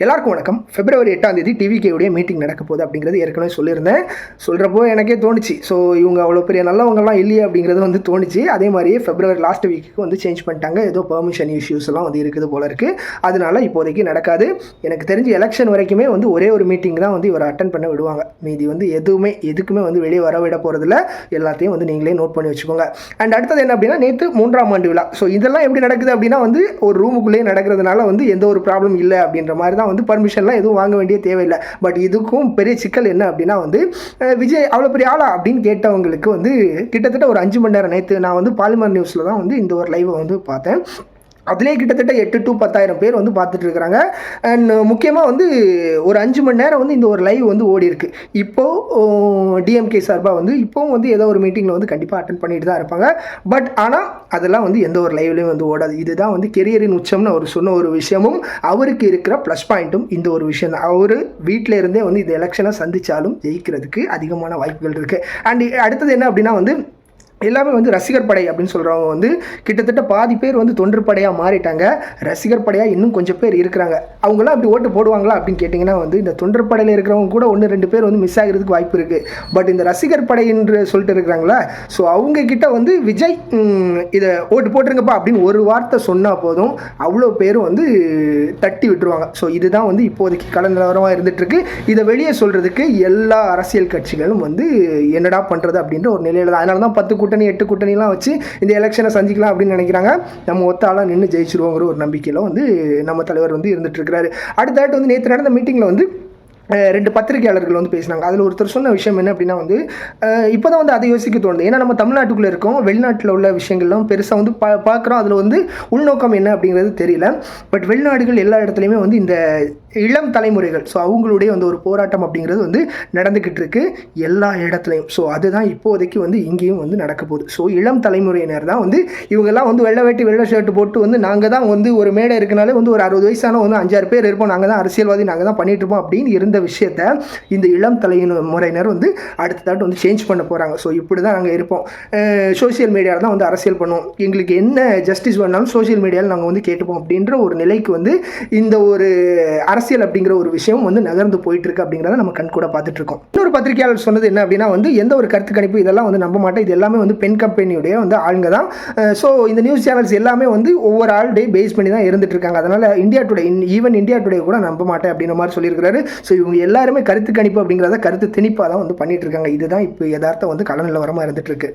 எல்லாருக்கும் வணக்கம். பிப்ரவரி 8ஆம் தேதி டிவிகேவுடைய மீட்டிங் நடக்க போகுது அப்படிங்கிறது ஏற்கனவே சொல்லியிருந்தேன். சொல்கிறப்போ எனக்கே தோணுச்சு, ஸோ இவங்க அவ்வளோ பெரிய நல்லவங்கலாம் இல்லையே அப்படிங்கிறது வந்து தோணுச்சு. அதே மாதிரியே பிப்ரவரி லாஸ்ட் வீக்கு வந்து சேஞ்ச் பண்ணிட்டாங்க. ஏதோ பெர்மிஷன் இஷ்யூஸ் எல்லாம் வந்து இருக்குது போல இருக்குது. அதனால இப்போதைக்கு நடக்காது. எனக்கு தெரிஞ்சு எலெக்ஷன் வரைக்குமே வந்து ஒரே ஒரு மீட்டிங் தான் வந்து இவர் அட்டன் பண்ண விடுவாங்க. மீதி வந்து எதுக்குமே வந்து வெளியே வர விட போகிறதில்ல. எல்லாத்தையும் வந்து நீங்களே நோட் பண்ணி வச்சுக்கோங்க. அண்ட் அடுத்தது என்ன அப்படின்னா, நேற்று 3ஆம் ஆண்டு விழா. ஸோ இதெல்லாம் எப்படி நடக்குது அப்படின்னா வந்து ஒரு ரூமுக்குள்ளேயே நடக்கிறதுனால வந்து எந்த ஒரு ப்ராப்ளம் இல்லை அப்படின்ற மாதிரி தான் வந்து பர்மிஷன்லாம் எதுவும் வாங்க வேண்டிய தேவையில்லை. பட் இதுக்கும் பெரிய சிக்கல் என்ன அப்படின்னா வந்து விஜய் அவ்வளோ பெரிய ஆளா அப்படின்னு கேட்டவங்களுக்கு வந்து கிட்டத்தட்ட ஒரு 5 மணி நேரம் நேற்று நான் வந்து பாலிமர் நியூஸில் தான் வந்து இந்த ஒரு லைவை வந்து பார்த்தேன். அதிலே கிட்டத்தட்ட 8 to 10,000 பேர் வந்து பார்த்துட்டு இருக்கிறாங்க. அண்ட் முக்கியமாக வந்து ஒரு 5 மணி நேரம் வந்து இந்த ஒரு லைவ் வந்து ஓடி இருக்கு. இப்போது டிஎம்கே சார்பாக வந்து இப்போவும் வந்து ஏதோ ஒரு மீட்டிங்கில் வந்து கண்டிப்பாக அட்டன் பண்ணிட்டு தான் இருப்பாங்க. பட் ஆனால் அதெல்லாம் வந்து எந்த ஒரு லைவ்லேயும் வந்து ஓடாது. இதுதான் வந்து கெரியரின் உச்சம்னு அவர் சொன்ன ஒரு விஷயமும் அவருக்கு இருக்கிற ப்ளஸ் பாயிண்ட்டும் இந்த ஒரு விஷயம் தான். அவர் வீட்டில் இருந்தே வந்து இந்த எலெக்ஷனை சந்தித்தாலும் ஜெயிக்கிறதுக்கு அதிகமான வாய்ப்புகள் இருக்குது. அண்ட் அடுத்தது என்ன அப்படின்னா வந்து எல்லாமே வந்து ரசிகர் படை அப்படின்னு சொல்கிறவங்க வந்து கிட்டத்தட்ட பாதி பேர் வந்து தொண்டர் படையாக மாறிட்டாங்க. ரசிகர் படையாக இன்னும் கொஞ்சம் பேர் இருக்கிறாங்க. அவங்களாம் அப்படி ஓட்டு போடுவாங்களா அப்படின்னு கேட்டிங்கன்னா வந்து இந்த தொண்டர் படையில் இருக்கிறவங்க கூட 1-2 பேர் வந்து மிஸ் ஆகிறதுக்கு வாய்ப்பு இருக்குது. பட் இந்த ரசிகர் படை என்று சொல்லிட்டு இருக்கிறாங்களா, ஸோ அவங்கக்கிட்ட வந்து விஜய் இதை ஓட்டு போட்டுருங்கப்பா அப்படின்னு ஒரு வார்த்தை சொன்னால் போதும், அவ்வளோ பேரும் வந்து தட்டி விட்டுருவாங்க. ஸோ இதுதான் வந்து இப்போதைக்கு கள நிலவரமாக இருந்துகிட்ருக்கு. இதை வெளியே சொல்கிறதுக்கு எல்லா அரசியல் கட்சிகளும் வந்து என்னடா பண்ணுறது அப்படின்ற ஒரு நிலையில் தான். அதனால தான் 10 கூட்டணி 8 கூட்டணிலாம் வச்சு இந்த எலெக்ஷனை சந்திக்கலாம் அப்படின்னு நினைக்கிறாங்க. நம்ம ஒத்தாலாம் நின்று ஜெயிச்சிருவோங்கிற ஒரு நம்பிக்கையில் வந்து நம்ம தலைவர் வந்து இருந்துட்டு இருக்கிறாரு. அடுத்தாட்டு வந்து நேற்று நடந்த மீட்டிங்கில் வந்து 2 பத்திரிகையாளர்கள் வந்து பேசினாங்க. அதில் ஒருத்தர் சொன்ன விஷயம் என்ன அப்படின்னா வந்து இப்போ தான் வந்து அதை யோசிக்க தோணுது. ஏன்னா நம்ம தமிழ்நாட்டுக்குள்ளே இருக்கோம், வெளிநாட்டில் உள்ள விஷயங்கள்லாம் பெருசாக வந்து பார்க்குறோம். அதில் வந்து உள்நோக்கம் என்ன அப்படிங்கிறது தெரியல. பட் வெளிநாடுகள் எல்லா இடத்துலையுமே வந்து இந்த இளம் தலைமுறைகள், ஸோ அவங்களுடைய வந்து ஒரு போராட்டம் அப்படிங்கிறது வந்து நடந்துக்கிட்டு இருக்கு எல்லா இடத்துலையும். ஸோ அதுதான் இப்போதைக்கு வந்து இங்கேயும் வந்து நடக்க போகுது. ஸோ இளம் தலைமுறையினர் தான் வந்து இவங்கெல்லாம் வந்து வெள்ளை வேட்டி வெள்ளை ஷர்ட் போட்டு வந்து நாங்கள் தான் வந்து ஒரு மேடை இருக்குனாலே வந்து ஒரு 60 வயசான வந்து 5-6 பேர் இருப்போம், நாங்கள் தான் அரசியல்வாதி, நாங்கள் தான் பண்ணிட்டு இருப்போம் அப்படின்னு இருந்த விஷயத்த இந்த இளம் தலைமுறையினர் வந்து அடுத்ததாட்டு வந்து சேஞ்ச் பண்ண போகிறாங்க. ஸோ இப்படி தான் நாங்கள் இருப்போம், சோசியல் மீடியாவில் தான் வந்து அரசியல் பண்ணுவோம், எங்களுக்கு என்ன ஜஸ்டிஸ் வேணாலும் சோசியல் மீடியாவில் நாங்கள் வந்து கேட்டுப்போம் அப்படின்ற ஒரு நிலைக்கு வந்து இந்த ஒரு அரசியல் அப்படிங்கிற ஒரு விஷயம் வந்து நகர்ந்து போயிட்டு இருக்கு அப்படிங்கிறத நம்ம கண் கூட பார்த்துட்டு இருக்கோம். இன்னொரு பத்திரிகையாளர் சொன்னது என்ன அப்படின்னா வந்து எந்த ஒரு கருத்து கணிப்பு இதெல்லாம் வந்து நம்ப மாட்டேன், இது எல்லாமே வந்து பெண் கம்பெனியுடைய வந்து ஆளுங்க தான். ஸோ இந்த நியூஸ் சேனல்ஸ் எல்லாமே வந்து ஒவ்வொரு ஆள் டே பேஸ் பண்ணி தான் இருந்துட்டு இருக்காங்க. அதனால India today even India today கூட நம்ப மாட்டேன் அப்படின்ற மாதிரி சொல்லியிருக்கிறாரு. ஸோ இவங்க எல்லாருமே கருத்து கணிப்பு அப்படிங்கிறத கருத்து திணிப்பாக தான் வந்து பண்ணிட்டு இருக்காங்க. இதுதான் இப்போ யதார்த்தம் வந்து கள நிலவரமாக இருந்துட்டு இருக்கு.